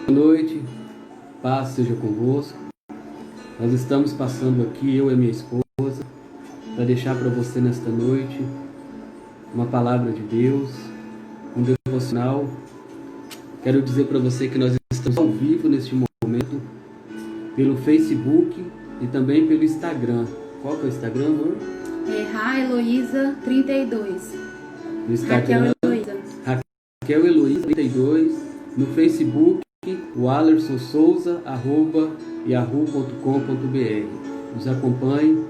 Boa noite, paz seja convosco. Nós estamos passando aqui, eu e minha esposa, para deixar para você nesta noite uma palavra de Deus, um devocional. Quero dizer para você que nós estamos ao vivo neste momento, pelo Facebook e também pelo Instagram. Qual que é o Instagram, amor? É Heloísa32. No Instagram, Raquel Heloísa 32. No Facebook, o Alerson Souza, @yahoo.com.br. Nos acompanhe.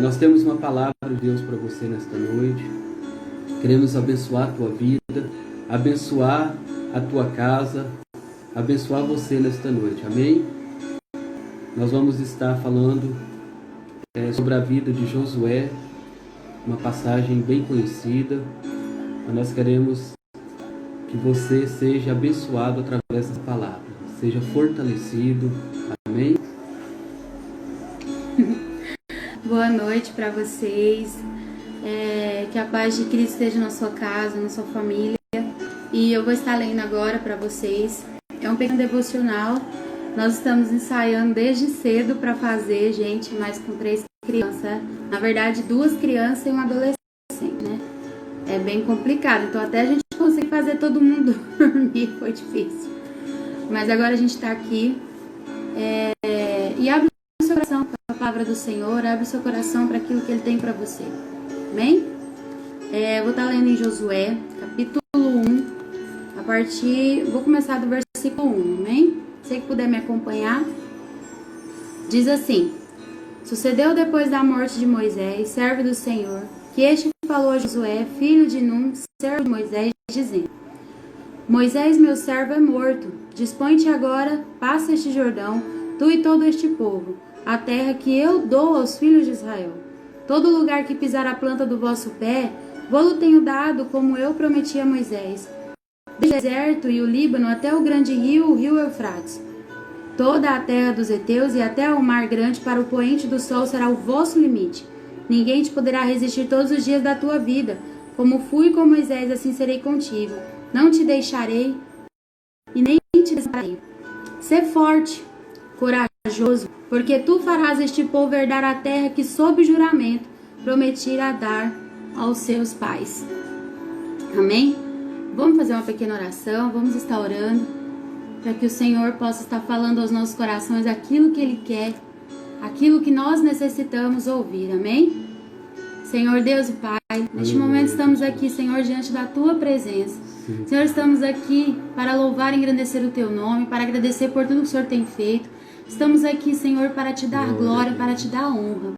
Nós temos uma palavra de Deus para você nesta noite. Queremos abençoar a tua vida, abençoar a tua casa, abençoar você nesta noite. Amém? Nós vamos estar falando sobre a vida de Josué, uma passagem bem conhecida. Mas nós queremos que você seja abençoado através da palavra, seja fortalecido. Amém? Boa noite para vocês. Que a paz de Cristo esteja na sua casa, na sua família. E eu vou estar lendo agora para vocês. É um pequeno devocional. Nós estamos ensaiando desde cedo para fazer, gente, mas com 3 crianças. Na verdade, 2 crianças e um adolescente, né? É bem complicado. Então, até a gente conseguir fazer todo mundo dormir foi difícil. Mas agora a gente está aqui. E abre o seu coração para a palavra do Senhor. Abre o seu coração para aquilo que Ele tem para você. Amém? Vou estar lendo em Josué, capítulo 1. Vou começar do versículo 1, amém? Se que puder me acompanhar. Diz assim: Sucedeu depois da morte de Moisés, servo do Senhor, que este falou a Josué, filho de Num, servo de Moisés, dizendo: Moisés, meu servo, é morto. Dispõe-te agora, passa este Jordão, tu e todo este povo, a terra que eu dou aos filhos de Israel. Todo lugar que pisar a planta do vosso pé, vou-lo tenho dado, como eu prometi a Moisés, desde o deserto e o Líbano até o grande rio, o rio Eufrates. Toda a terra dos heteus e até o mar grande para o poente do sol será o vosso limite. Ninguém te poderá resistir todos os dias da tua vida. Como fui com Moisés, assim serei contigo. Não te deixarei e nem te desamparei. Sê forte, corajoso, porque tu farás este povo herdar a terra que, sob juramento, prometi a dar aos seus pais. Amém? Vamos fazer uma pequena oração, vamos estar orando, para que o Senhor possa estar falando aos nossos corações aquilo que Ele quer, aquilo que nós necessitamos ouvir, amém? Senhor Deus e Pai, neste momento estamos aqui, Senhor, diante da Tua presença. Senhor, estamos aqui para louvar e engrandecer o Teu nome, para agradecer por tudo que o Senhor tem feito. Estamos aqui, Senhor, para Te dar glória, para Te dar honra.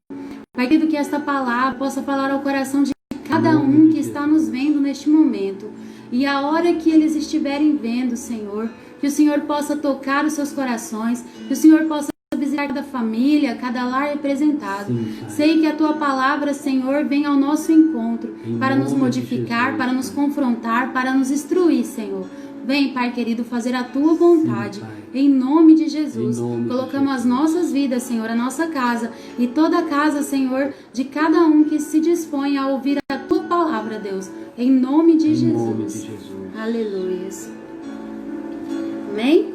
Pai, que esta palavra possa falar ao coração de cada um que está nos vendo neste momento. E a hora que eles estiverem vendo, Senhor, que o Senhor possa tocar os seus corações, que o Senhor possa visitar cada família, cada lar representado. Sei que a Tua palavra, Senhor, vem ao nosso encontro para nos modificar, para nos confrontar, para nos instruir, Senhor. Vem, Pai querido, fazer a Tua vontade. Em nome de Jesus. Colocamos as nossas vidas, Senhor, a nossa casa e toda a casa, Senhor, de cada um que se dispõe a ouvir a Tua palavra, Deus. Em nome de Jesus. Aleluia. Amém?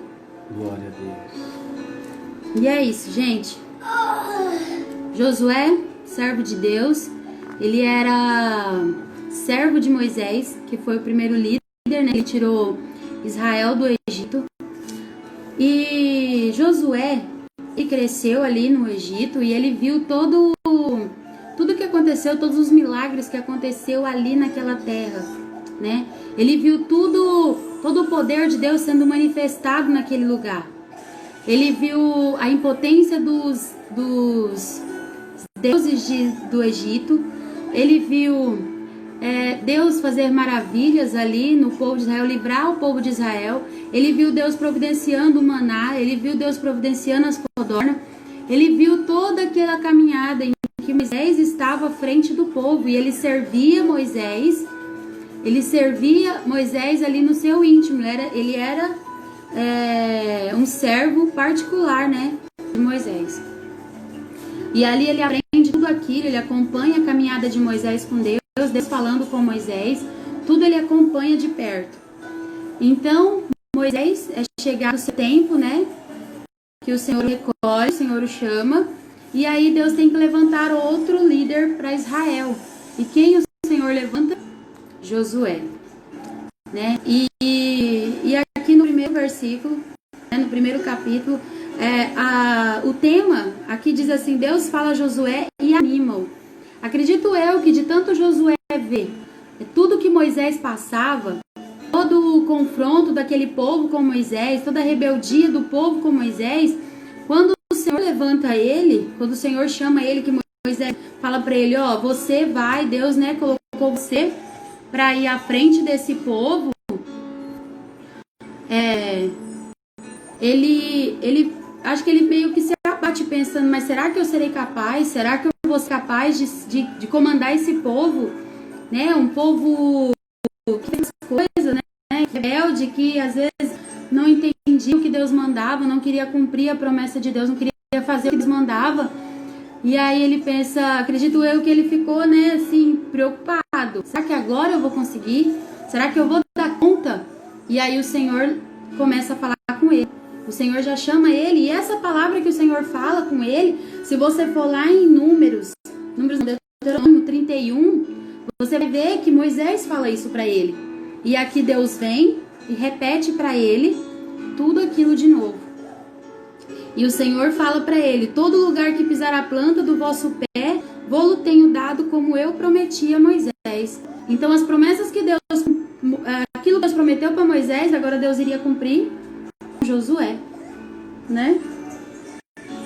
Glória a Deus. E é isso, gente. Josué, servo de Deus, ele era servo de Moisés, que foi o primeiro líder, né? Ele tirou Israel do Egito. E Josué, ele cresceu ali no Egito e ele viu tudo que aconteceu, todos os milagres que aconteceu ali naquela terra, né? Ele viu todo o poder de Deus sendo manifestado naquele lugar. Ele viu a impotência dos deuses do Egito. Ele viu Deus fazer maravilhas ali no povo de Israel, livrar o povo de Israel. Ele viu Deus providenciando o maná. Ele viu Deus providenciando as codornas. Ele viu toda aquela caminhada em que Moisés estava à frente do povo. E ele servia Moisés. Ali no seu íntimo. Ele era um servo particular, né, de Moisés. E ali ele aprende tudo aquilo, ele acompanha a caminhada de Moisés com Deus, Deus falando com Moisés, tudo ele acompanha de perto. Então, Moisés, é chegado o seu tempo, né? Que o Senhor recolhe, o Senhor o chama. E aí Deus tem que levantar outro líder para Israel. E quem o Senhor levanta? Josué. Né? E aqui no primeiro versículo, né, no primeiro capítulo, o tema aqui diz assim: Deus fala a Josué e anima-o. Acredito eu que de tanto Josué ver tudo que Moisés passava, todo o confronto daquele povo com Moisés, toda a rebeldia do povo com Moisés, quando o Senhor levanta ele, quando o Senhor chama ele, que Moisés fala para ele, ó, você vai, Deus, né, colocou você para ir à frente desse povo, ele acho que ele meio que se abate pensando, mas será que eu serei capaz? Será que eu vou ser capaz de comandar esse povo? Né? Um povo que fez coisas, né? Rebelde, que às vezes não entendia o que Deus mandava, não queria cumprir a promessa de Deus, não queria fazer o que Deus mandava. E aí ele pensa, acredito eu que ele ficou, né, assim, preocupado. Será que agora eu vou conseguir? Será que eu vou dar conta? E aí o Senhor começa a falar com ele. O Senhor já chama ele, e essa palavra que o Senhor fala com ele, se você for lá em Números Deuteronômio 31, você vai ver que Moisés fala isso para ele. E aqui Deus vem e repete para ele tudo aquilo de novo. E o Senhor fala para ele, todo lugar que pisar a planta do vosso pé, vou-lo tenho dado como eu prometi a Moisés. Então as promessas que Deus, aquilo que Deus prometeu para Moisés, agora Deus iria cumprir com Josué, né?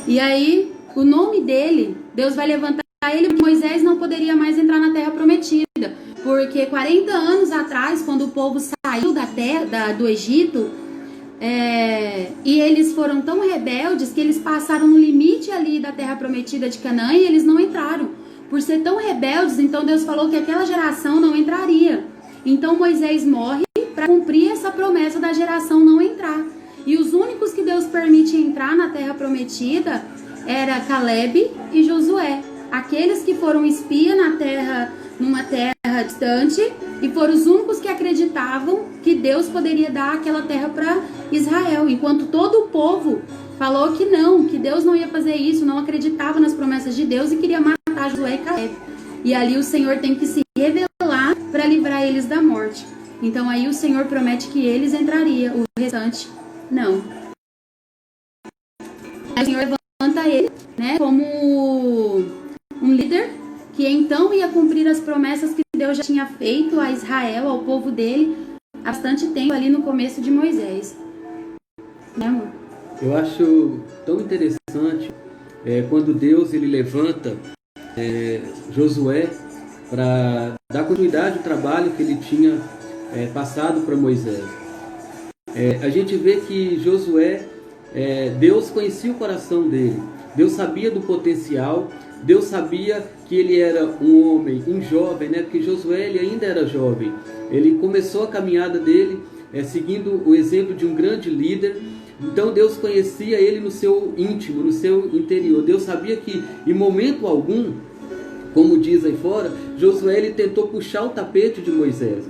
E aí, o nome dele, Deus vai levantar ele, porque Moisés não poderia mais entrar na terra prometida, porque 40 anos atrás, quando o povo saiu da terra, do Egito, e eles foram tão rebeldes que eles passaram no limite ali da terra prometida de Canaã e eles não entraram. Por ser tão rebeldes, então Deus falou que aquela geração não entraria. Então Moisés morre para cumprir essa promessa da geração não entrar. E os únicos que Deus permite entrar na terra prometida era Caleb e Josué. Aqueles que foram espia na terra, numa terra distante, e foram os únicos que acreditavam que Deus poderia dar aquela terra para Israel, enquanto todo o povo falou que não, que Deus não ia fazer isso, não acreditava nas promessas de Deus e queria matar Josué e Caleb. E ali o Senhor tem que se revelar para livrar eles da morte. Então aí o Senhor promete que eles entrariam, o restante não. Aí o Senhor levanta ele, né, como um líder que então ia cumprir as promessas que Deus já tinha feito a Israel, ao povo dele, há bastante tempo ali no começo de Moisés. Né, amor? Eu acho tão interessante quando Deus ele levanta Josué para dar continuidade ao trabalho que ele tinha passado para Moisés. A gente vê que Josué, Deus conhecia o coração dele, Deus sabia do potencial, Deus sabia que ele era um homem, um jovem, né? Porque Josué ele ainda era jovem. Ele começou a caminhada dele seguindo o exemplo de um grande líder. Então Deus conhecia ele no seu íntimo, no seu interior. Deus sabia que em momento algum, como diz aí fora, Josué ele tentou puxar o tapete de Moisés.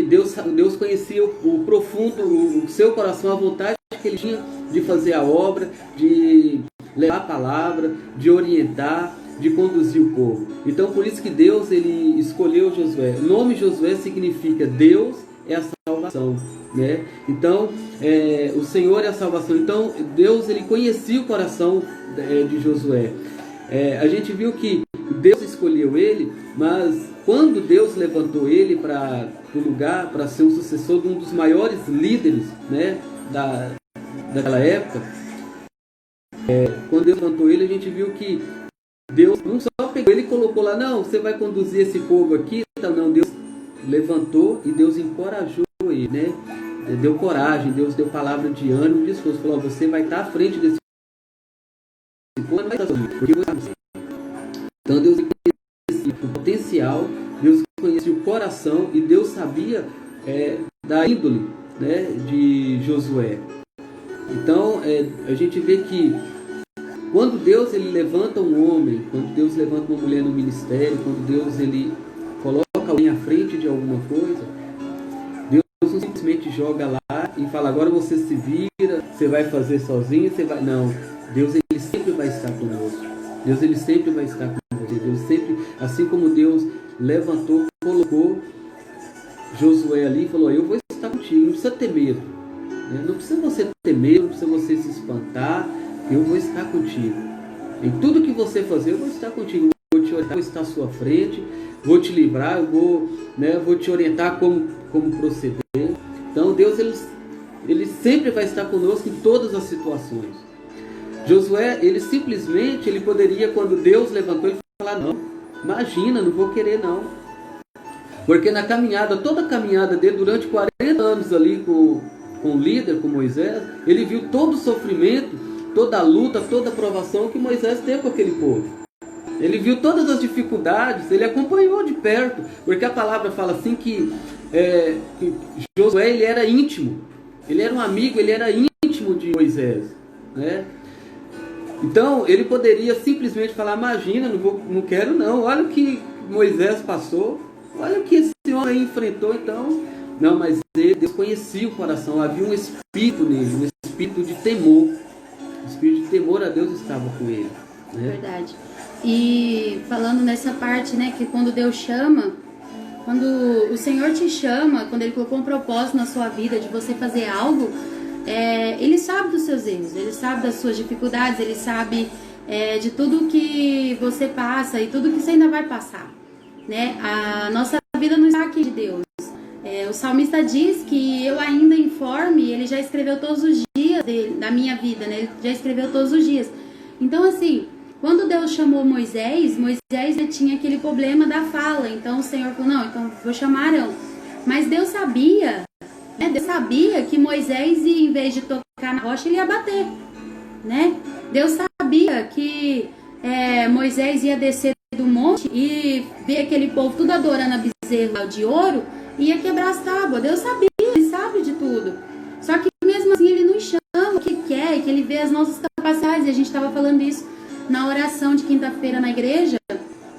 Deus conhecia o profundo, o seu coração, a vontade que ele tinha de fazer a obra, de levar a palavra, de orientar, de conduzir o povo. Então por isso que Deus ele escolheu Josué. O nome Josué significa Deus é a salvação, né? Então o Senhor é a salvação. Então Deus ele conhecia o coração de Josué. A gente viu que Deus escolheu ele, mas quando Deus levantou ele para o lugar, para ser o sucessor de um dos maiores líderes, né, daquela época, quando Deus levantou ele, a gente viu que Deus não só pegou ele e colocou lá, não, você vai conduzir esse povo aqui, então, não, Deus levantou e Deus encorajou ele, né? Deu coragem, Deus deu palavra de ânimo, de esforço, falou, você vai estar à frente desse povo, vai estar porque você... Então Deus conhecia o potencial, Deus conhecia o coração e Deus sabia da índole, né, de Josué. Então a gente vê que quando Deus ele levanta um homem, quando Deus levanta uma mulher no ministério, quando Deus ele coloca alguém à frente de alguma coisa, Deus não simplesmente joga lá e fala, agora você se vira, você vai fazer sozinho, você vai... Não, Deus ele sempre vai estar conosco. Deus ele sempre vai estar com você. Deus sempre, assim como Deus levantou, colocou Josué ali e falou, eu vou estar contigo, não precisa ter medo. Não precisa você ter medo, não precisa você se espantar, eu vou estar contigo. Em tudo que você fazer, eu vou estar contigo. Vou te orientar, vou estar à sua frente, vou te livrar, eu vou te orientar como proceder. Então Deus ele sempre vai estar conosco em todas as situações. Josué, ele poderia, quando Deus levantou, ele falar, não, imagina, não vou querer não. Porque na caminhada, toda a caminhada dele, durante 40 anos ali com o líder, com Moisés, ele viu todo o sofrimento, toda a luta, toda a provação que Moisés teve com aquele povo. Ele viu todas as dificuldades, ele acompanhou de perto, porque a palavra fala assim que Josué ele era íntimo, ele era um amigo, ele era íntimo de Moisés, né? Então ele poderia simplesmente falar, imagina, não quero não, olha o que Moisés passou, olha o que esse homem enfrentou, então... Não, mas Deus conhecia o coração, havia um espírito nele, um espírito de temor. O espírito de temor a Deus estava com ele. Né? Verdade. E falando nessa parte, né, que quando Deus chama, quando o Senhor te chama, quando Ele colocou um propósito na sua vida de você fazer algo, Ele sabe dos seus erros, Ele sabe das suas dificuldades, Ele sabe de tudo que você passa e tudo que você ainda vai passar. Né? A nossa vida não está aqui de Deus. O salmista diz que eu ainda informe, ele já escreveu todos os dias da minha vida, né? Ele já escreveu todos os dias. Então, assim, quando Deus chamou Moisés tinha aquele problema da fala. Então o Senhor falou, não, então vou chamar Arão. Mas Deus sabia, né? Deus sabia que Moisés, em vez de tocar na rocha, ele ia bater, né? Deus sabia que Moisés ia descer do monte e ver aquele povo tudo adorando a bezerra de ouro, ia quebrar as tábuas. Deus sabia, Ele sabe de tudo. Só que mesmo assim Ele nos chama o que quer, que Ele vê as nossas capacidades. E a gente estava falando isso na oração de quinta-feira na igreja,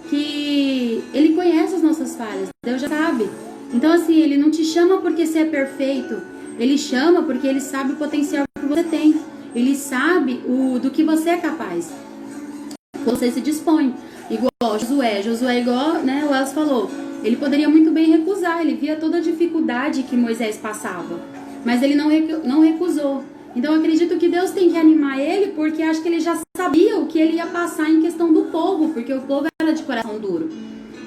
que Ele conhece as nossas falhas, Deus já sabe. Então assim, Ele não te chama porque você é perfeito, Ele chama porque Ele sabe o potencial que você tem. Ele sabe do que você é capaz. Você se dispõe. Igual Josué igual, né, o Elas falou, ele poderia muito bem recusar, ele via toda a dificuldade que Moisés passava, mas ele não recusou. Então eu acredito que Deus tem que animar ele, porque acho que ele já sabia o que ele ia passar em questão do povo, porque o povo era de coração duro,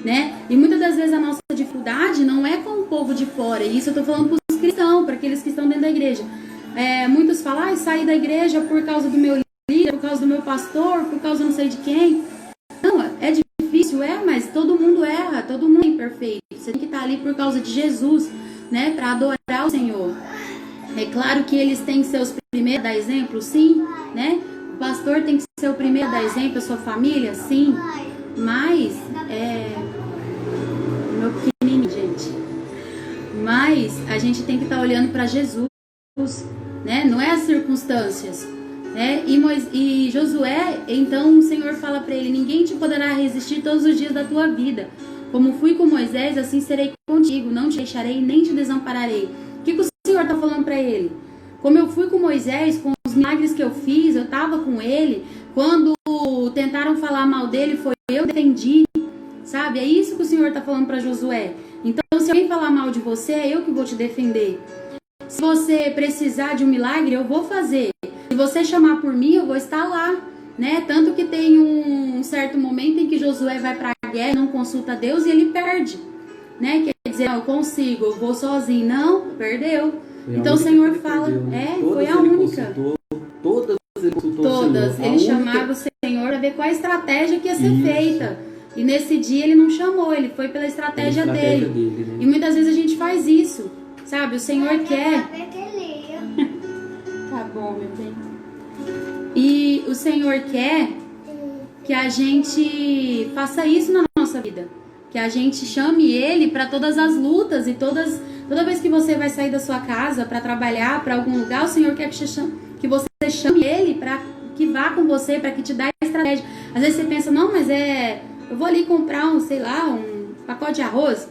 né? E muitas das vezes a nossa dificuldade não é com o povo de fora, e isso eu tô falando para os cristãos, para aqueles que estão dentro da igreja. Muitos falam, saí da igreja por causa do meu líder, por causa do meu pastor, por causa não sei de quem. Não, é difícil, mas todo mundo erra, todo mundo é imperfeito. Você tem que estar ali por causa de Jesus, né, para adorar o Senhor. É claro que eles têm que ser os primeiros a dar exemplo, sim, né? O pastor tem que ser o primeiro a dar exemplo, a sua família, sim. Mas, meu pequenininho, gente. Mas a gente tem que estar olhando para Jesus, né? Não é as circunstâncias. E Josué, então o Senhor fala para ele, ninguém te poderá resistir todos os dias da tua vida. Como fui com Moisés, assim serei contigo, não te deixarei nem te desampararei. O que o Senhor está falando para ele? Como eu fui com Moisés, com os milagres que eu fiz, eu estava com ele. Quando tentaram falar mal dele, foi eu que defendi, sabe? É isso que o Senhor está falando para Josué. Então se alguém falar mal de você, é eu que vou te defender. Se você precisar de um milagre, eu vou fazer. Se você chamar por mim, eu vou estar lá, né? Tanto que tem um certo momento em que Josué vai para a guerra, não consulta Deus e ele perde, né? Quer dizer, eu consigo, eu vou sozinho. Não, perdeu. Então o Senhor fala, foi a única. Todas ele consultou. Todas. Ele chamava o Senhor para ver qual a estratégia que ia ser feita. E nesse dia ele não chamou, ele foi pela estratégia dele. Né? E muitas vezes a gente faz isso, sabe? O Senhor quer. Tá bom, meu bem. E o Senhor quer que a gente faça isso na nossa vida. Que a gente chame Ele para todas as lutas e toda vez que você vai sair da sua casa para trabalhar, para algum lugar, o Senhor quer que você chame Ele para que vá com você, para que te dê a estratégia. Às vezes você pensa, não, mas eu vou ali comprar um pacote de arroz,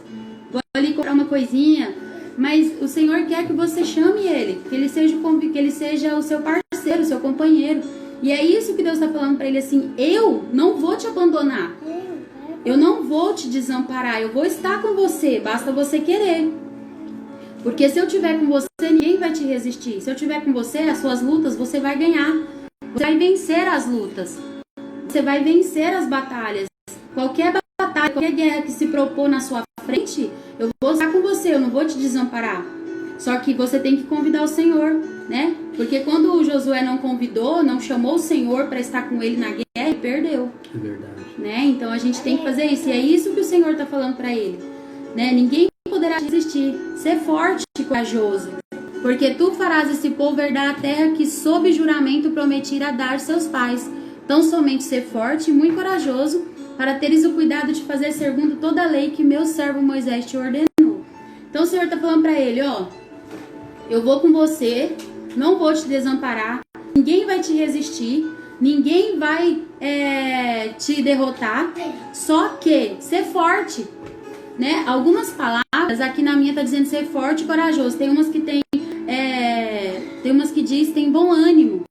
vou ali comprar uma coisinha. Mas o Senhor quer que você chame ele, que ele seja o seu parceiro, o seu companheiro. E é isso que Deus está falando para ele assim: eu não vou te abandonar, eu não vou te desamparar, eu vou estar com você, basta você querer. Porque se eu estiver com você, ninguém vai te resistir. Se eu estiver com você, as suas lutas você vai ganhar. Você vai vencer as lutas. Você vai vencer as batalhas. Qualquer batalha, qualquer guerra que se propor na sua frente, eu vou estar com você, eu não vou te desamparar. Só que você tem que convidar o Senhor, né? Porque quando o Josué não convidou, não chamou o Senhor para estar com ele na guerra, ele perdeu. É verdade. Né? Então a gente tem que fazer isso. E é isso que o Senhor está falando para ele. Né? Ninguém poderá resistir. Ser forte e corajoso. Porque tu farás esse povo herdar a terra que sob juramento prometi a dar seus pais. Então somente ser forte e muito corajoso, para teres o cuidado de fazer segundo toda a lei que meu servo Moisés te ordenou. Então o Senhor está falando para ele, ó, eu vou com você, não vou te desamparar, ninguém vai te resistir, ninguém vai te derrotar, só que ser forte, né? Algumas palavras, aqui na minha tá dizendo ser forte e corajoso, tem umas que tem umas que diz tem bom ânimo,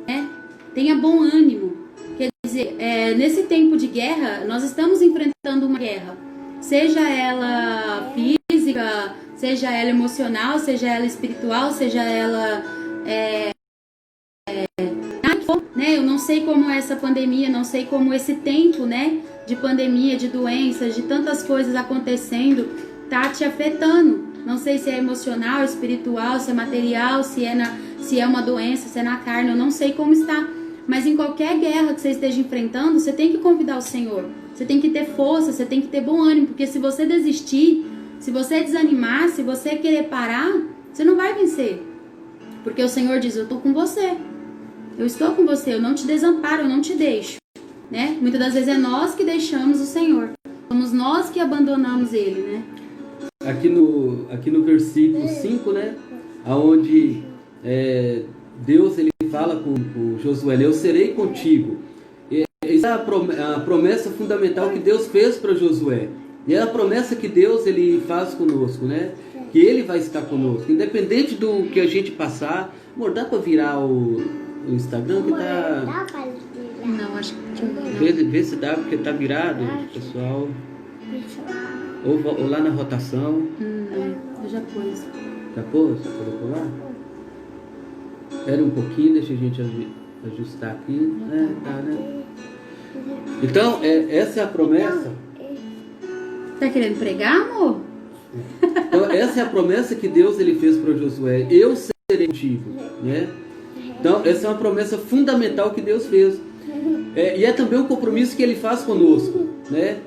né? Tenha bom ânimo. Quer dizer, nesse tempo de guerra, nós estamos enfrentando uma guerra. Seja ela física, seja ela emocional, seja ela espiritual, seja ela... né? Eu não sei como essa pandemia, não sei como esse tempo, né, de pandemia, de doenças, de tantas coisas acontecendo, tá te afetando. Não sei se é emocional, espiritual, se é material, se é uma doença, se é na carne, eu não sei como está. Mas em qualquer guerra que você esteja enfrentando, você tem que convidar o Senhor. Você tem que ter força, você tem que ter bom ânimo. Porque se você desistir, se você desanimar, se você querer parar, você não vai vencer. Porque o Senhor diz, eu estou com você. Eu estou com você, eu não te desamparo, eu não te deixo. Né? Muitas das vezes é nós que deixamos o Senhor. Somos nós que abandonamos Ele, né? Aqui no versículo 5, né? Onde Deus ele fala com Josué, eu serei contigo. Essa é a promessa fundamental que Deus fez para Josué. E é a promessa que Deus ele faz conosco, né? Que Ele vai estar conosco. Independente do que a gente passar. Amor, dá para virar o Instagram que tá... Não, acho que não. Vê se dá, porque tá virado, pessoal. Ou lá na rotação. Eu já pus. Já pôs? Já colocou lá? Espera um pouquinho, deixa a gente ajustar aqui. Tá, né? Então, essa é a promessa. Tá querendo pregar, amor? Então, essa é a promessa que Deus ele fez para Josué. Eu serei contigo, né? Então, essa é uma promessa fundamental que Deus fez. E é também um compromisso que Ele faz conosco, né?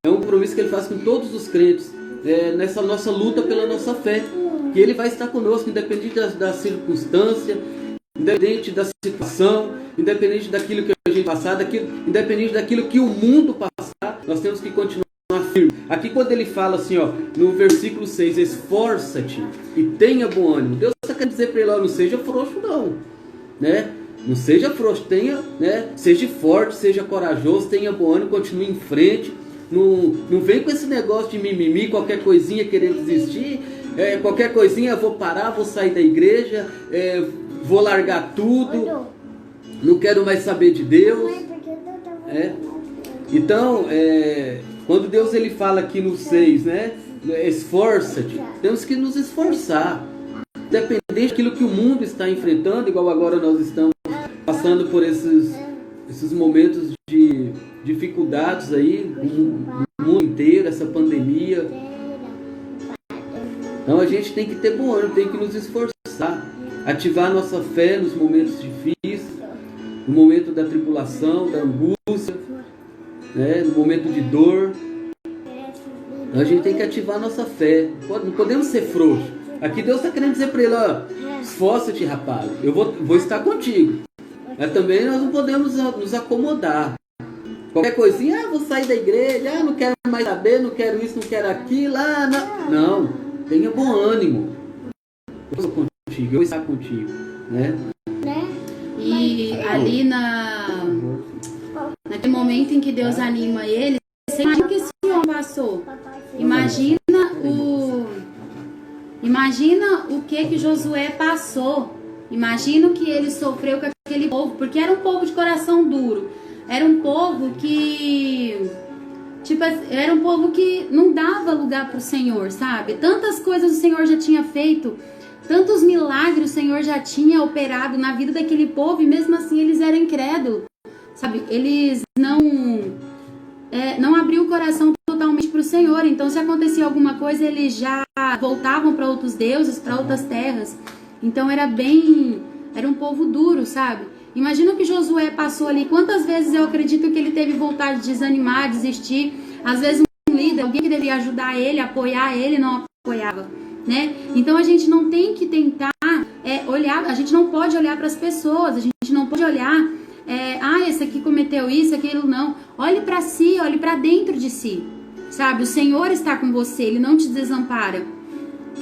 É um compromisso que Ele faz com todos os crentes, nessa nossa luta pela nossa fé. Que Ele vai estar conosco, independente da circunstância, independente da situação, independente daquilo que a gente passar, independente daquilo que o mundo passar, nós temos que continuar firme. Aqui quando Ele fala assim, ó, no versículo 6, esforça-te e tenha bom ânimo. Deus está querendo dizer para ele, ó, não seja frouxo não, né? Não seja frouxo, seja forte, seja corajoso, tenha bom ânimo, continue em frente. Não vem com esse negócio de mimimi, qualquer coisinha querendo desistir, qualquer coisinha eu vou parar, vou sair da igreja, vou largar tudo, não quero mais saber de Deus. Então, quando Deus ele fala aqui no 6, né, esforça-te, temos que nos esforçar. Independente daquilo que o mundo está enfrentando, igual agora nós estamos passando por esses momentos de dificuldades aí, no mundo inteiro, essa pandemia. Então a gente tem que ter bom ânimo, tem que nos esforçar, ativar nossa fé nos momentos difíceis, no momento da tribulação, da angústia, né, no momento de dor. Então a gente tem que ativar nossa fé, não podemos ser frouxos. Aqui Deus está querendo dizer para ele, ó, esforça-te, rapaz, eu vou estar contigo. Mas também nós não podemos nos acomodar. Qualquer coisinha, vou sair da igreja, não quero mais saber, não quero isso, não quero aquilo. Não, tenha bom ânimo. Eu sou contigo, eu vou estar contigo, né? E ali naquele momento em que Deus anima ele, você imagina o que esse homem passou. Imagina imagina o que Josué passou. Imagina o que ele sofreu com aquele povo, porque era um povo de coração duro. Era um povo que... era um povo que não dava lugar para o Senhor, sabe? Tantas coisas o Senhor já tinha feito, tantos milagres o Senhor já tinha operado na vida daquele povo, e mesmo assim eles eram incrédulos, sabe? Eles não abriam o coração totalmente para o Senhor. Então, se acontecia alguma coisa, eles já voltavam para outros deuses, para outras terras. Então, era um povo duro, sabe? Imagina o que Josué passou ali. Quantas vezes eu acredito que ele teve vontade de desanimar, desistir. Às vezes um líder, alguém que deveria ajudar ele, apoiar ele, não apoiava, né? Então a gente não tem que tentar olhar, a gente não pode olhar para as pessoas, a gente não pode olhar, esse aqui cometeu isso, aquilo, não. Olhe para si, olhe para dentro de si, sabe? O Senhor está com você, Ele não te desampara.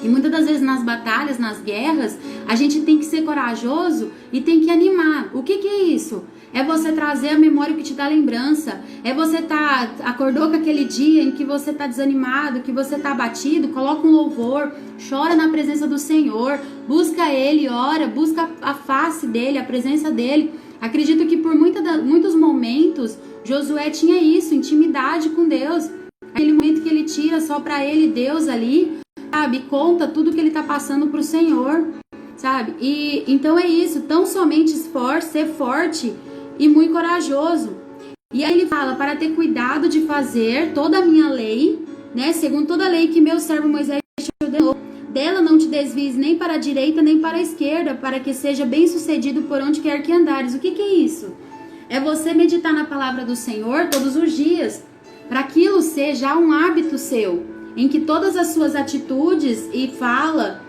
E muitas das vezes nas batalhas, nas guerras, a gente tem que ser corajoso e tem que animar. O que é isso? É você trazer a memória que te dá lembrança. É você acordou com aquele dia em que você tá desanimado, que você tá abatido, coloca um louvor, chora na presença do Senhor, busca Ele, ora, busca a face dEle, a presença dEle. Acredito que por muitos momentos, Josué tinha isso, intimidade com Deus. Aquele momento que ele tira só para ele, Deus ali, sabe, conta tudo que ele tá passando pro Senhor, sabe? E então é isso, tão somente ser forte e muito corajoso. E aí ele fala, para ter cuidado de fazer toda a minha lei, né, segundo toda a lei que meu servo Moisés te ordenou, dela não te desvies nem para a direita nem para a esquerda, para que seja bem sucedido por onde quer que andares. O que é isso? É você meditar na palavra do Senhor todos os dias, para aquilo seja um hábito seu, em que todas as suas atitudes e fala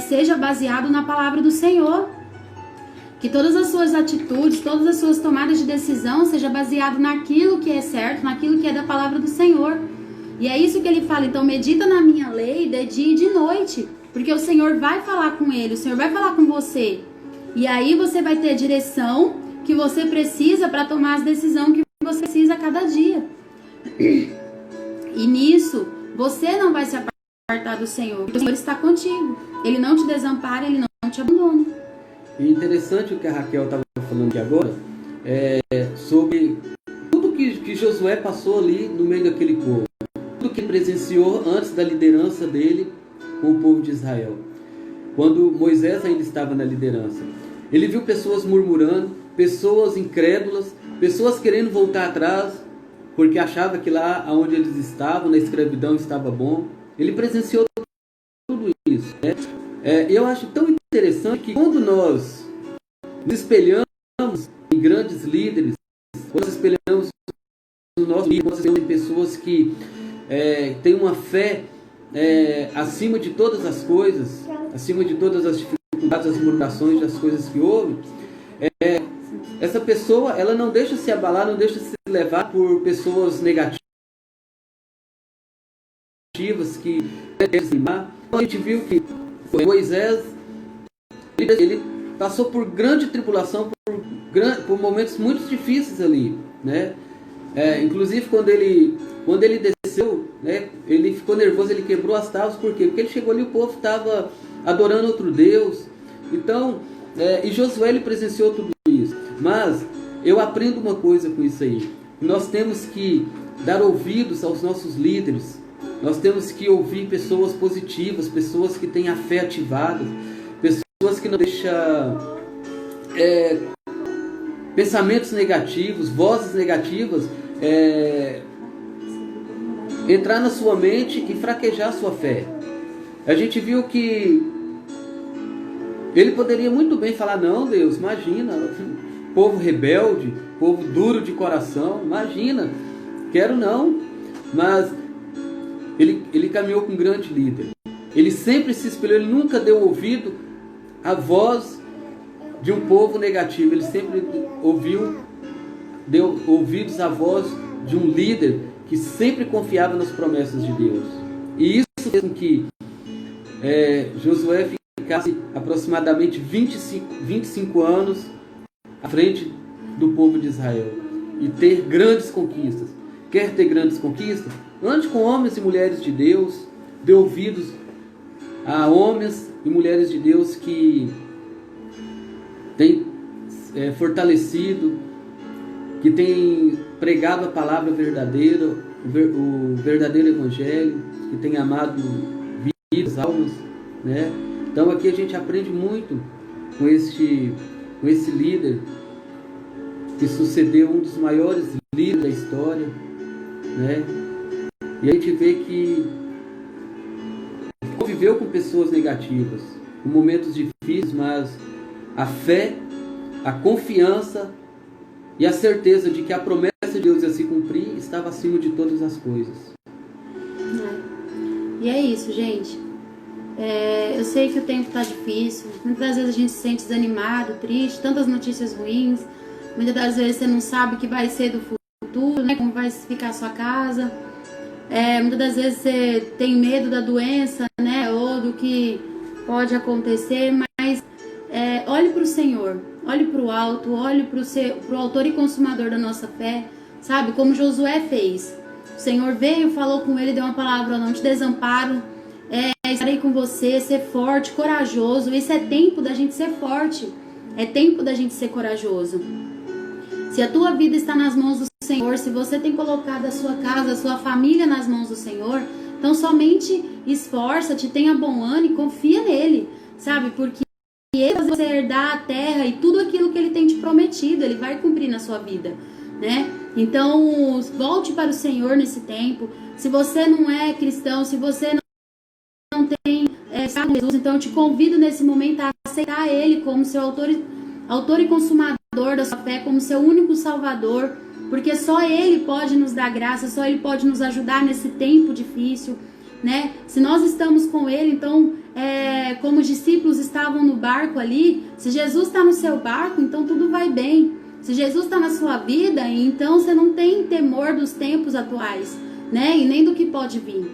seja baseado na palavra do Senhor. Que todas as suas atitudes, todas as suas tomadas de decisão seja baseado naquilo que é certo, naquilo que é da palavra do Senhor. E é isso que ele fala, então medita na minha lei de dia e de noite, porque o Senhor vai falar com ele, o Senhor vai falar com você. E aí você vai ter a direção que você precisa para tomar as decisões que você precisa a cada dia. E nisso, você não vai se apartar do Senhor, porque o Senhor está contigo. Ele não te desampara, Ele não te abandona. E interessante o que a Raquel estava falando aqui agora, sobre tudo que Josué passou ali no meio daquele povo. Tudo que ele presenciou antes da liderança dele com o povo de Israel. Quando Moisés ainda estava na liderança. Ele viu pessoas murmurando, pessoas incrédulas, pessoas querendo voltar atrás, porque achava que lá onde eles estavam, na escravidão, estava bom. Ele presenciou tudo isso, né? Eu acho tão interessante que quando nós nos espelhamos em grandes líderes, quando nós espelhamos no nosso líder, nós espelhamos em pessoas que têm uma fé acima de todas as coisas, acima de todas as dificuldades, as murmurações, das coisas que houve, essa pessoa, ela não deixa se abalar, não deixa se levar por pessoas negativas que desanimar. A gente viu que Moisés, ele passou por grande tribulação, por momentos muito difíceis ali, né? Inclusive quando ele desceu, né, ele ficou nervoso, ele quebrou as tábuas. Por quê? Porque ele chegou ali, o povo estava adorando outro Deus. Então, e Josué, ele presenciou tudo isso. Mas eu aprendo uma coisa com isso aí. Nós temos que dar ouvidos aos nossos líderes. Nós temos que ouvir pessoas positivas, pessoas que têm a fé ativada, pessoas que não deixam pensamentos negativos, vozes negativas entrar na sua mente e fraquejar a sua fé. A gente viu que ele poderia muito bem falar, não, Deus, imagina, povo rebelde, povo duro de coração, imagina, quero não. Mas ele caminhou com um grande líder. Ele sempre se espelhou, ele nunca deu ouvido à voz de um povo negativo. Ele sempre deu ouvidos à voz de um líder que sempre confiava nas promessas de Deus. E isso fez com que Josué ficasse aproximadamente 25 anos à frente do povo de Israel e ter grandes conquistas. Quer ter grandes conquistas? Ande com homens e mulheres de Deus, dê ouvidos a homens e mulheres de Deus que têm fortalecido, que têm pregado a palavra verdadeira, o verdadeiro evangelho, que têm amado vidas, almas, né? Então aqui a gente aprende muito com esse líder que sucedeu um dos maiores líderes da história, né? E a gente vê que conviveu com pessoas negativas, com momentos difíceis, mas a fé, a confiança e a certeza de que a promessa de Deus ia se cumprir estava acima de todas as coisas. E é isso, gente. Eu sei que o tempo está difícil. Muitas vezes a gente se sente desanimado, triste, tantas notícias ruins. Muitas das vezes você não sabe o que vai ser do futuro, né? Como vai ficar a sua casa. Muitas das vezes você tem medo da doença, né? Ou do que pode acontecer, mas olhe para o Senhor, olhe para o alto, olhe para o autor e consumador da nossa fé, sabe? Como Josué fez. O Senhor veio, falou com ele, deu uma palavra: não te desamparo, estarei com você, ser forte, corajoso. Isso é tempo da gente ser forte, é tempo da gente ser corajoso. Se a tua vida está nas mãos do Senhor, se você tem colocado a sua casa, a sua família nas mãos do Senhor, então somente esforça-te, tenha bom ânimo e confia nele, sabe? Porque ele vai você herdar a terra e tudo aquilo que ele tem te prometido, ele vai cumprir na sua vida, né? Então, volte para o Senhor nesse tempo. Se você não é cristão, se você não tem Jesus, então eu te convido nesse momento a aceitar ele como seu autor e consumador da sua fé, como seu único salvador, porque só ele pode nos dar graça, só ele pode nos ajudar nesse tempo difícil, né? Se nós estamos com ele, então como os discípulos estavam no barco ali, se Jesus está no seu barco, então tudo vai bem. Se Jesus está na sua vida, então você não tem temor dos tempos atuais, né? E nem do que pode vir.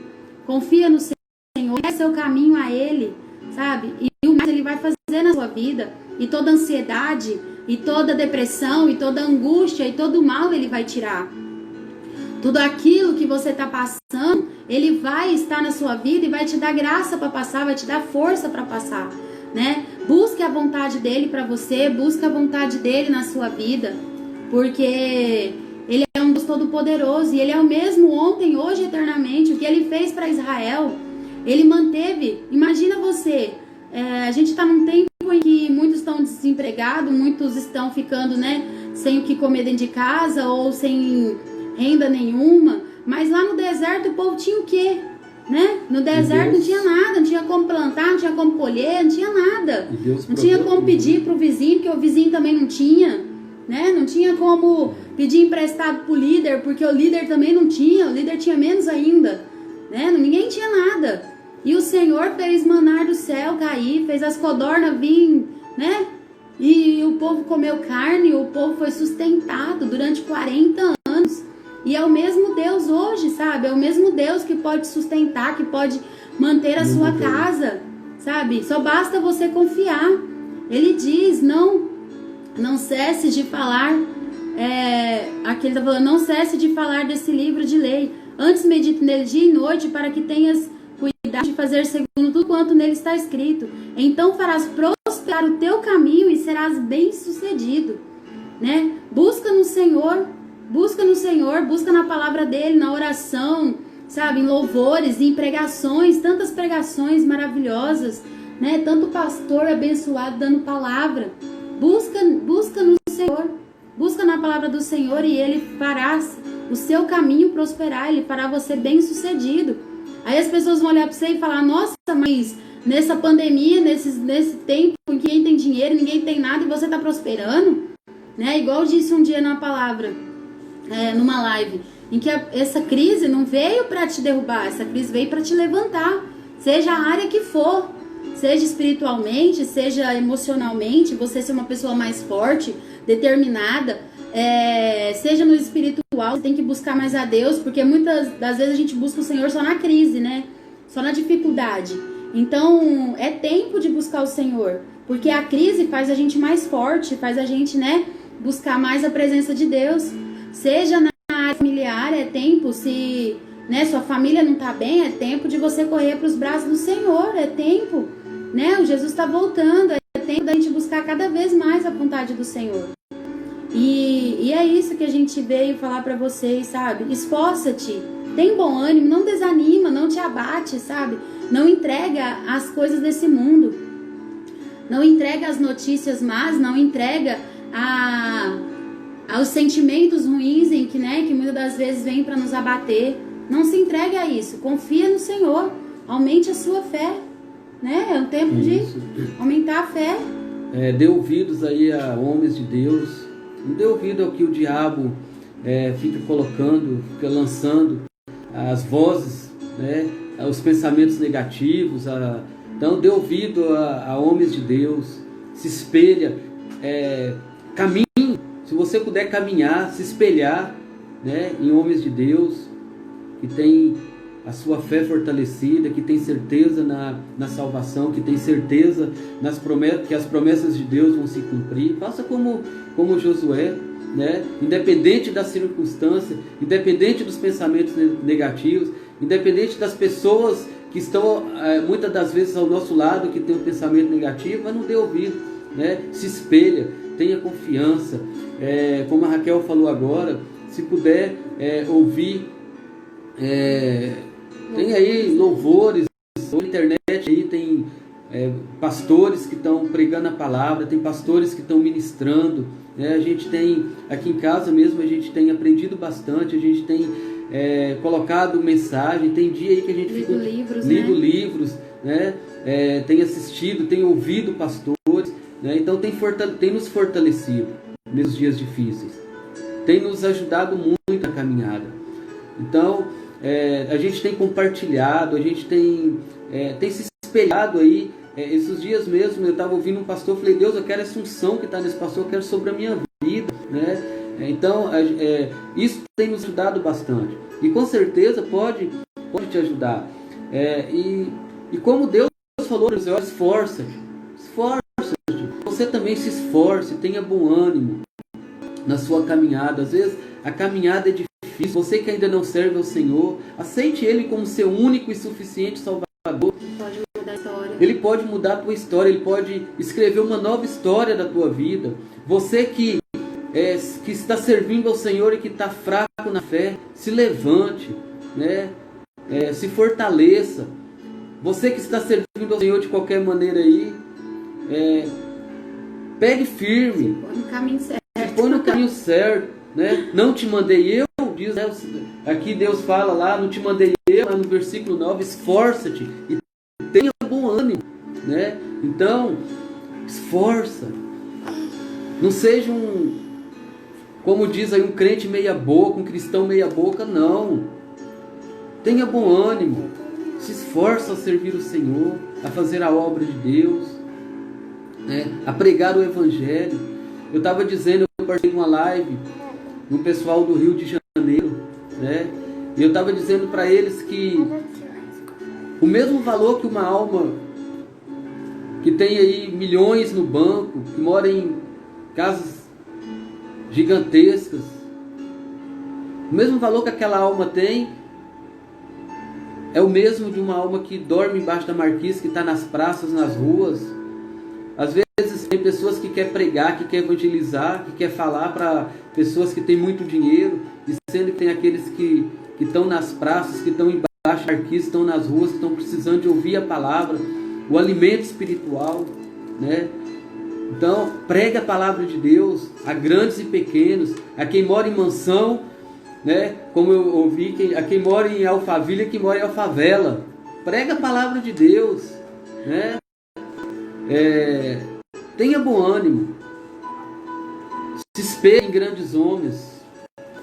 Confia no Senhor, é seu caminho a ele, sabe? E o mais ele vai fazer na sua vida. E toda ansiedade, e toda depressão, e toda angústia, e todo mal ele vai tirar. Tudo aquilo que você está passando, ele vai estar na sua vida e vai te dar graça para passar, vai te dar força para passar, né? Busque a vontade dele para você, busque a vontade dele na sua vida, porque ele é um Deus todo-poderoso e ele é o mesmo ontem, hoje e eternamente. O que ele fez para Israel, ele manteve. Imagina você, a gente está num tempo em que muitos estão desempregados, muitos estão ficando, né, sem o que comer dentro de casa ou sem renda nenhuma, mas lá no deserto o povo tinha o quê? Né? No deserto não tinha nada, não tinha como plantar, não tinha como colher, não tinha nada. Não tinha como pedir para o vizinho, porque o vizinho também não tinha, né? Não tinha como pedir emprestado para o líder, porque o líder também não tinha, o líder tinha menos ainda, né? Ninguém tinha nada. E o Senhor fez manar do céu cair, fez as codornas vir, né? E o povo comeu carne, o povo foi sustentado durante 40 anos. E é o mesmo Deus hoje, sabe? É o mesmo Deus que pode sustentar, que pode manter a sua casa, sabe? Só basta você confiar. Ele diz, não cesse de falar, aqui ele está falando, não cesse de falar desse livro de lei. Antes medite nele dia e noite, para que tenhas cuidado de fazer segundo tudo quanto nele está escrito. Então farás prosperar o teu caminho e serás bem-sucedido, né? Busca no Senhor, busca na palavra dele, na oração, sabe? Em louvores, em pregações, tantas pregações maravilhosas, né? Tanto pastor abençoado dando palavra. Busca no Senhor, busca na palavra do Senhor e ele fará o seu caminho prosperar, ele fará você bem-sucedido. Aí as pessoas vão olhar para você e falar, nossa, mas nessa pandemia, nesse tempo em que ninguém tem dinheiro, ninguém tem nada e você está prosperando, né? Igual eu disse um dia na palavra, numa live, em que essa crise não veio para te derrubar, essa crise veio para te levantar, seja a área que for, seja espiritualmente, seja emocionalmente, você ser uma pessoa mais forte, determinada, seja no espiritual, você tem que buscar mais a Deus, porque muitas das vezes a gente busca o Senhor só na crise, né? Só na dificuldade. Então, é tempo de buscar o Senhor, porque a crise faz a gente mais forte, faz a gente, né, buscar mais a presença de Deus. Seja na área familiar, é tempo, se né? Sua família não tá bem, é tempo de você correr para os braços do Senhor, é tempo, né? O Jesus está voltando, é tempo da gente buscar cada vez mais a vontade do Senhor. E é isso que a gente veio falar para vocês, sabe? Esforça-te, tem bom ânimo, não desanima, não te abate, sabe? Não entrega as coisas desse mundo, não entrega as notícias más, não entrega aos sentimentos ruins em que, né, que muitas das vezes vêm para nos abater. Não se entregue a isso, confia no Senhor, aumente a sua fé, né? É um tempo de aumentar a fé. Dê ouvidos aí a homens de Deus, não dê ouvido ao que o diabo fica colocando, fica lançando as vozes, né, os pensamentos negativos. Então dê ouvido a homens de Deus, se espelha, caminhe, se você puder caminhar, se espelhar, né, em homens de Deus que tem a sua fé fortalecida, que tem certeza na salvação, que tem certeza nas promessas, que as promessas de Deus vão se cumprir. Faça como Josué, né? Independente da circunstância, independente dos pensamentos negativos, independente das pessoas que estão muitas das vezes ao nosso lado, que tem um pensamento negativo, mas não dê ouvido, né? Se espelha, tenha confiança, como a Raquel falou agora, se puder ouvir, tem aí louvores, na internet aí tem pastores que estão pregando a palavra, tem pastores que estão ministrando, né? A gente tem, aqui em casa mesmo, a gente tem aprendido bastante, a gente tem colocado mensagem, tem dia aí que a gente lido livros, né? Tem assistido, tem ouvido pastores, né? Então tem nos fortalecido nesses dias difíceis, tem nos ajudado muito na caminhada. Então a gente tem compartilhado, a gente tem se espelhado aí. Esses dias mesmo eu estava ouvindo um pastor, falei: Deus, eu quero essa unção que está nesse pastor, eu quero sobre a minha vida, né? Então isso tem nos ajudado bastante, e com certeza pode te ajudar. E como Deus falou para os olhos, esforça-te, você também se esforce, tenha bom ânimo na sua caminhada. Às vezes a caminhada é difícil. Você que ainda não serve ao Senhor, aceite Ele como seu único e suficiente Salvador. Pode mudar a história. Ele pode mudar a tua história, Ele pode escrever uma nova história da tua vida. Você que está servindo ao Senhor e que está fraco na fé, se levante, né? Se fortaleça. Você que está servindo ao Senhor de qualquer maneira aí, pegue firme. Põe no caminho certo. Põe no caminho certo, né? Não te mandei eu, diz, né? Aqui Deus fala lá, não te mandei eu, mas no versículo 9, esforça-te e tenha bom ânimo, né? Então, esforça. Não seja como diz aí, um crente meia boca, um cristão meia boca, não. Tenha bom ânimo, se esforça a servir o Senhor, a fazer a obra de Deus, né? A pregar o Evangelho. Eu estava dizendo, eu participei de uma live no pessoal do Rio de Janeiro, né? E eu estava dizendo para eles que o mesmo valor que uma alma que tem aí milhões no banco, que mora em casas gigantescas, o mesmo valor que aquela alma tem é o mesmo de uma alma que dorme embaixo da marquise, que está nas praças, nas ruas. Às vezes tem pessoas que quer pregar, que quer evangelizar, que quer falar para pessoas que têm muito dinheiro, e sendo que tem aqueles que estão nas praças, que estão embaixo da marquise, estão nas ruas, que estão precisando de ouvir a palavra, o alimento espiritual, né? Então, prega a palavra de Deus a grandes e pequenos, a quem mora em mansão, né? Como eu ouvi, a quem mora em Alphaville, a quem mora em Alfavela. Prega a palavra de Deus, né? Tenha bom ânimo, se espelhe em grandes homens.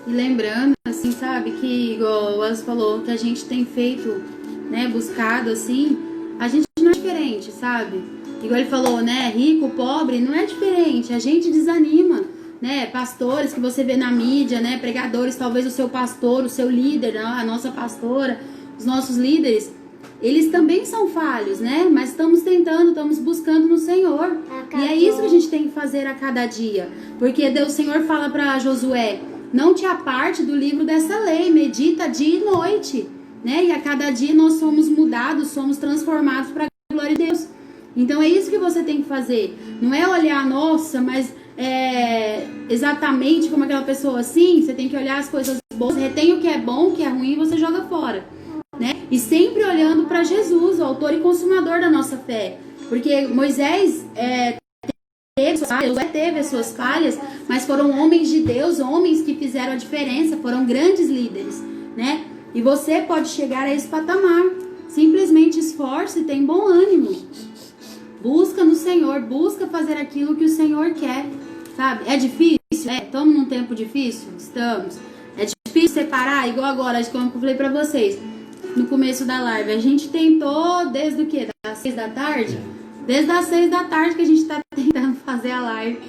E lembrando, assim, sabe, que igual o Elcio falou, que a gente tem feito, né, buscado, assim, a gente não é diferente, sabe? Igual ele falou, né, rico, pobre, não é diferente, a gente desanima, né? Pastores que você vê na mídia, né, pregadores, talvez o seu pastor, o seu líder, a nossa pastora, os nossos líderes, eles também são falhos, né? Mas estamos tentando, estamos buscando no Senhor. E é isso que a gente tem que fazer a cada dia. Porque Deus, o Senhor fala para Josué: não te aparte do livro dessa lei, medita dia e noite, né? E a cada dia nós somos mudados, somos transformados para a glória de Deus. Então é isso que você tem que fazer. Não é olhar, nossa, mas exatamente como aquela pessoa assim. Você tem que olhar as coisas boas, retém o que é bom, o que é ruim, e você joga fora, né? E sempre olhando para Jesus, o autor e consumador da nossa fé. Porque Moisés teve as suas falhas, mas foram homens de Deus, homens que fizeram a diferença, foram grandes líderes, né? E você pode chegar a esse patamar. Simplesmente esforce e tem bom ânimo. Busca no Senhor, busca fazer aquilo que o Senhor quer, sabe? É difícil? Estamos num tempo difícil? Estamos. É difícil separar, igual agora, como eu falei pra vocês, no começo da live. A gente tentou desde o quê? Das 6 da tarde? Desde as 6 da tarde que a gente tá tentando fazer a live,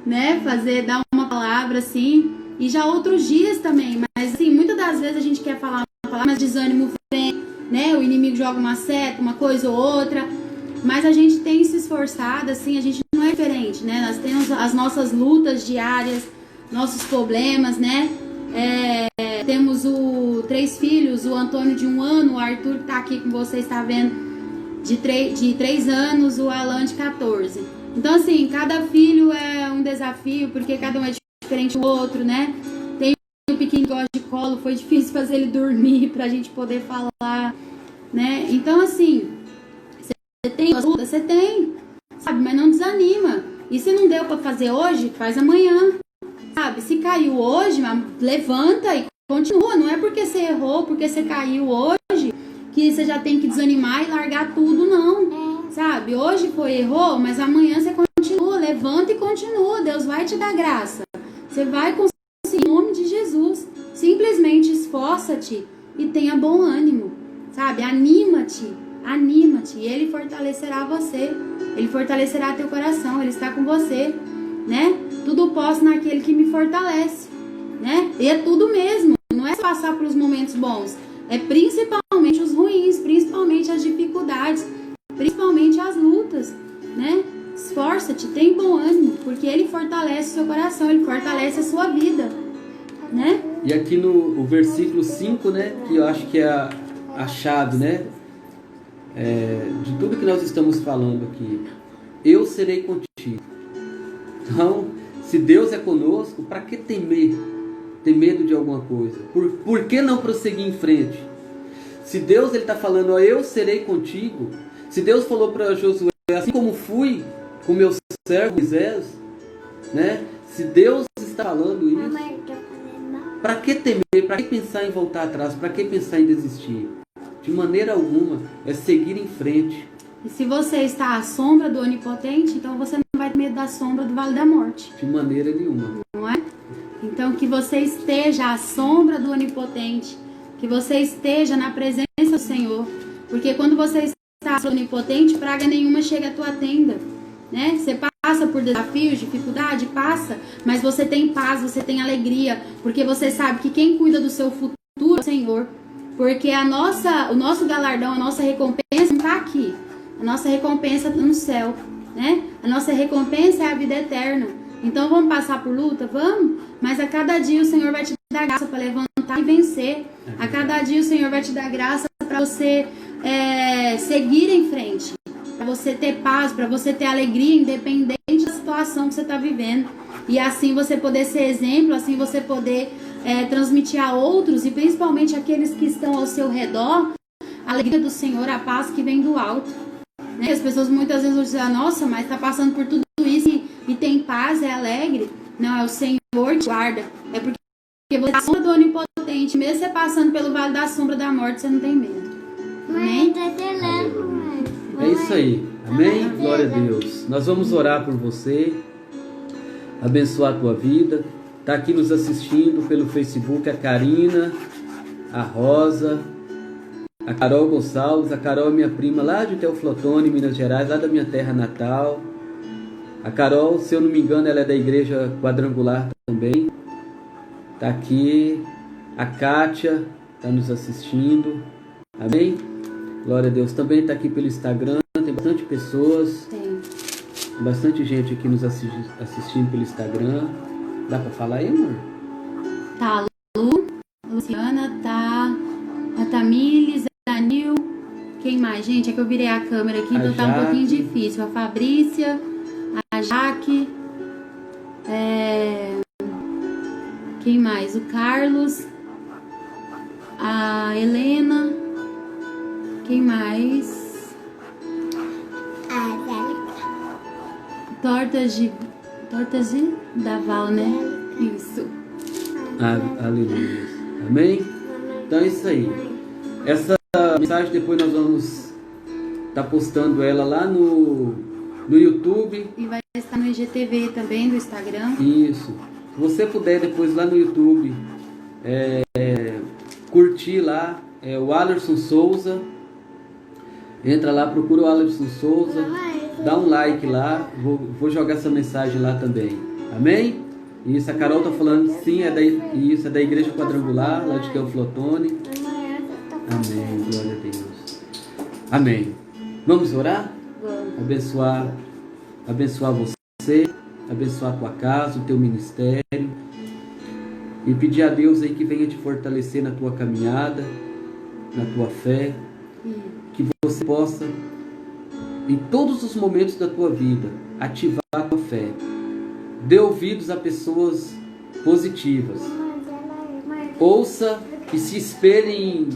né? Dar uma palavra, assim. E já outros dias também. Mas, assim, muitas das vezes a gente quer falar uma palavra, mas desânimo vem, né? O inimigo joga uma seta, uma coisa ou outra. Mas a gente tem se esforçado, assim, a gente não é diferente, né? Nós temos as nossas lutas diárias, nossos problemas, né? Temos 3 filhos, o Antônio de 1 ano, o Arthur que tá aqui com você, está vendo, de 3 anos, o Alan de 14. Então, assim, cada filho é um desafio, porque cada um é diferente do outro, né? Tem um pequeno que gosta de colo, foi difícil fazer ele dormir pra gente poder falar, né? Então, assim, você tem as lutas? Você tem, sabe? Mas não desanima. E se não deu pra fazer hoje, faz amanhã, sabe? Se caiu hoje, levanta e continua. Não é porque você errou, porque você caiu hoje, que você já tem que desanimar e largar tudo, não. Sabe? Hoje errou, mas amanhã você continua. Levanta e continua. Deus vai te dar graça. Você vai conseguir em nome de Jesus. Simplesmente esforça-te e tenha bom ânimo, sabe? Anima-te. Anima-te, e Ele fortalecerá você, Ele fortalecerá teu coração, Ele está com você, né? Tudo posso naquele que me fortalece, né? E é tudo mesmo, não é só passar pelos momentos bons, é principalmente os ruins, principalmente as dificuldades, principalmente as lutas, né? Esforça-te, tem bom ânimo, porque Ele fortalece o seu coração, Ele fortalece a sua vida, né? E aqui no versículo 5, né, que eu acho que é a chave, né? De tudo que nós estamos falando aqui, eu serei contigo. Então, se Deus é conosco, para que temer? Ter medo de alguma coisa? Por que não prosseguir em frente? Se Deus está falando, ó, eu serei contigo. Se Deus falou para Josué, assim como fui com meu servo Moisés, né? Se Deus está falando isso, para que temer? Para que pensar em voltar atrás? Para que pensar em desistir? De maneira alguma, é seguir em frente. E se você está à sombra do Onipotente, então você não vai ter medo da sombra do Vale da Morte. De maneira nenhuma. Não é? Então que você esteja à sombra do Onipotente, que você esteja na presença do Senhor. Porque quando você está à sombra do Onipotente, praga nenhuma chega à tua tenda, né? Você passa por desafios, dificuldade, passa, mas você tem paz, você tem alegria, porque você sabe que quem cuida do seu futuro é o Senhor. Porque o nosso galardão, a nossa recompensa não está aqui. A nossa recompensa está no céu, né? A nossa recompensa é a vida eterna. Então vamos passar por luta? Vamos. Mas a cada dia o Senhor vai te dar graça para levantar e vencer. A cada dia o Senhor vai te dar graça para você seguir em frente. Para você ter paz, para você ter alegria, independente da situação que você está vivendo. E assim você poder ser exemplo, assim você poder transmitir a outros, e principalmente aqueles que estão ao seu redor, a alegria do Senhor, a paz que vem do alto, né? As pessoas muitas vezes vão dizer, nossa, mas está passando por tudo isso e tem paz, é alegre. Não, é o Senhor te guarda. É porque você está à sombra do Onipotente, mesmo você passando pelo vale da sombra da morte, você não tem medo. Amém? É isso aí, amém? Glória a Deus. Nós vamos orar por você, abençoar a tua vida. Está aqui nos assistindo pelo Facebook a Karina, a Rosa, a Carol Gonçalves. A Carol é minha prima lá de Teoflotone, Minas Gerais, lá da minha terra natal. A Carol, se eu não me engano, ela é da igreja quadrangular também. Está aqui. A Kátia está nos assistindo. Amém? Glória a Deus. Também está aqui pelo Instagram. Tem bastante pessoas. Tem. Bastante gente aqui nos assistindo pelo Instagram. Dá pra falar aí, amor? Tá a Lu, a Luciana, tá a Tamires, a Nil. Quem mais? Gente, é que eu virei a câmera aqui, então tá um pouquinho difícil. A Fabrícia, a Jaque, quem mais? O Carlos, a Helena, quem mais? A Angélica. Tortas de Daval, né? Isso. Aleluia. Amém? Então é isso aí. Essa mensagem depois nós vamos estar postando ela lá no YouTube. E vai estar no IGTV também, do Instagram. Isso. Se você puder depois lá no YouTube curtir lá, o Alerson Souza. Entra lá, procura o Alerson Souza. Dá um like lá. Vou jogar essa mensagem lá também. Amém? Isso, a Carol tá falando, sim, é da Igreja Quadrangular, lá de Teoflotone. Amém, glória a Deus. Amém. Vamos orar? Vamos. Abençoar você, abençoar a tua casa, o teu ministério. E pedir a Deus aí que venha te fortalecer na tua caminhada, na tua fé. Que você possa, em todos os momentos da tua vida, ativar a tua fé. Dê ouvidos a pessoas positivas. Ouça e se espelhe em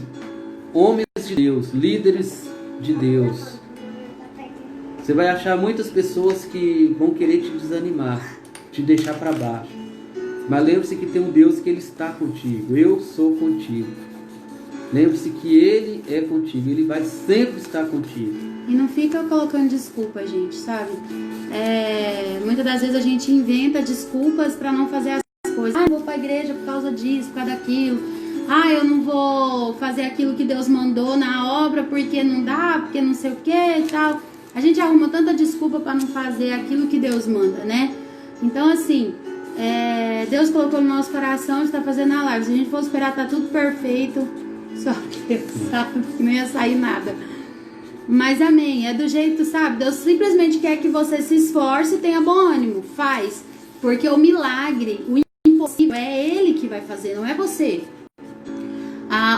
homens de Deus, líderes de Deus. Você vai achar muitas pessoas que vão querer te desanimar, te deixar para baixo. Mas lembre-se que tem um Deus que Ele está contigo. Eu sou contigo. Lembre-se que Ele é contigo. Ele vai sempre estar contigo. E não fica colocando desculpa, gente, sabe? Muitas das vezes a gente inventa desculpas para não fazer as coisas. Eu vou para a igreja por causa disso, por causa daquilo. Eu não vou fazer aquilo que Deus mandou na obra porque não dá, porque não sei o que e tal. A gente arruma tanta desculpa para não fazer aquilo que Deus manda, né? Então, assim, Deus colocou no nosso coração de estar fazendo a live. Se a gente for esperar tá tudo perfeito, só Deus sabe que não ia sair nada. Mas amém, é do jeito, sabe? Deus simplesmente quer que você se esforce e tenha bom ânimo, faz. Porque o milagre, o impossível, é Ele que vai fazer, não é você.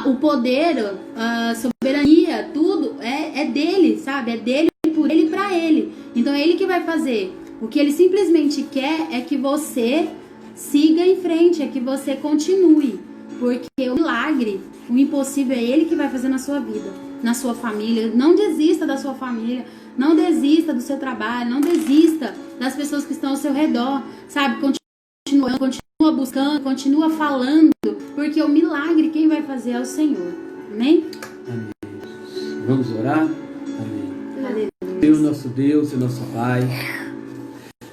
O poder, a soberania, tudo é dele, sabe? É dele, por ele e pra ele. Então é Ele que vai fazer. O que Ele simplesmente quer é que você siga em frente, é que você continue. Porque o milagre, o impossível é Ele que vai fazer na sua vida, na sua família. Não desista da sua família, não desista do seu trabalho, não desista das pessoas que estão ao seu redor, sabe? Continua buscando, continua falando, porque o milagre quem vai fazer é o Senhor. Amém? Amém. Vamos orar? Amém. Deus, nosso Deus e nosso Pai.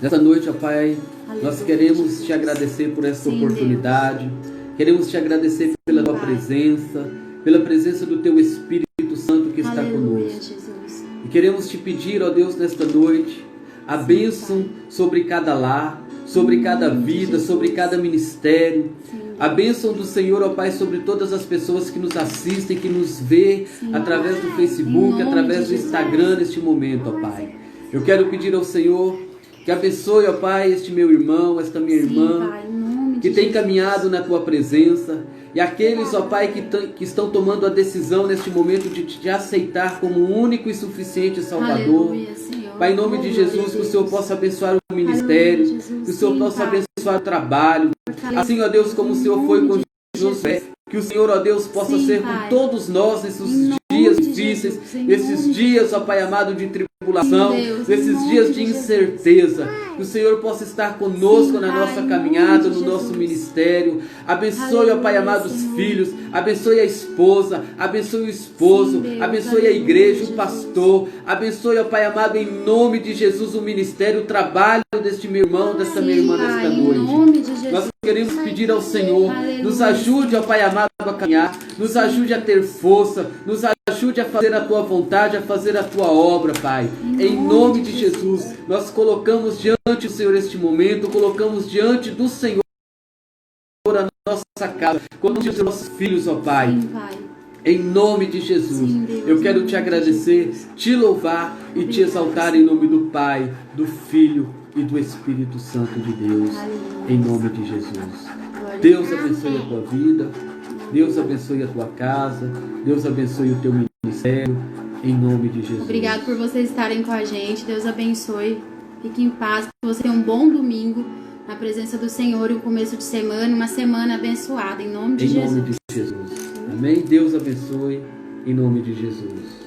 Nessa noite, ó Pai, nós queremos te agradecer por essa oportunidade. Deus. Queremos te agradecer pela tua presença, pela presença do teu Espírito Santo que está conosco. Jesus. E queremos te pedir, ó Deus, nesta noite, a bênção sobre cada lar, sobre cada vida, sobre cada ministério. A bênção do Senhor, ó Pai, sobre todas as pessoas que nos assistem, que nos vê através do Facebook, através do Instagram neste momento, ó Pai. Eu quero pedir ao Senhor que abençoe, ó Pai, este meu irmão, esta minha irmã, que tem caminhado na tua presença, e aqueles, ó Pai, que estão tomando a decisão neste momento de te aceitar como o único e suficiente Salvador. Aleluia, Senhor. Pai, em nome de Jesus, que o Senhor possa abençoar o ministério, que o Senhor possa abençoar o trabalho, assim, ó Deus, como o Senhor foi com Josué, que o Senhor, ó Deus, possa ser com todos nós nesses dias difíceis, nesses dias, ó Pai amado, de tribulação, nesses dias de incerteza. Que o Senhor possa estar conosco na nossa caminhada, no nosso ministério. Abençoe, ó Pai amado, os filhos, abençoe a esposa, abençoe o esposo, abençoe a igreja, o pastor, abençoe, ó Pai amado, em nome de Jesus, o ministério, o trabalho deste meu irmão, desta minha irmã nesta noite. Nós queremos pedir ao Senhor, nos ajude, ó Pai amado, a caminhar, nos ajude a ter força, nos ajude a fazer a tua vontade, a fazer a tua obra, Pai. Em nome de Jesus, nós colocamos diante do Senhor este momento, colocamos diante do Senhor a nossa casa, colocamos diante dos nossos filhos, ó Pai. Em nome de Jesus, eu quero te agradecer, te louvar e te exaltar em nome do Pai, do Filho e do Espírito Santo de Deus. Em nome de Jesus. Deus abençoe a tua vida. Deus abençoe a tua casa. Deus abençoe o teu ministério. Em nome de Jesus. Obrigado por vocês estarem com a gente. Deus abençoe. Fique em paz. Que você tenha um bom domingo na presença do Senhor e um começo de semana, uma semana abençoada. Em nome de Jesus. Em nome de Jesus. Amém? Deus abençoe. Em nome de Jesus.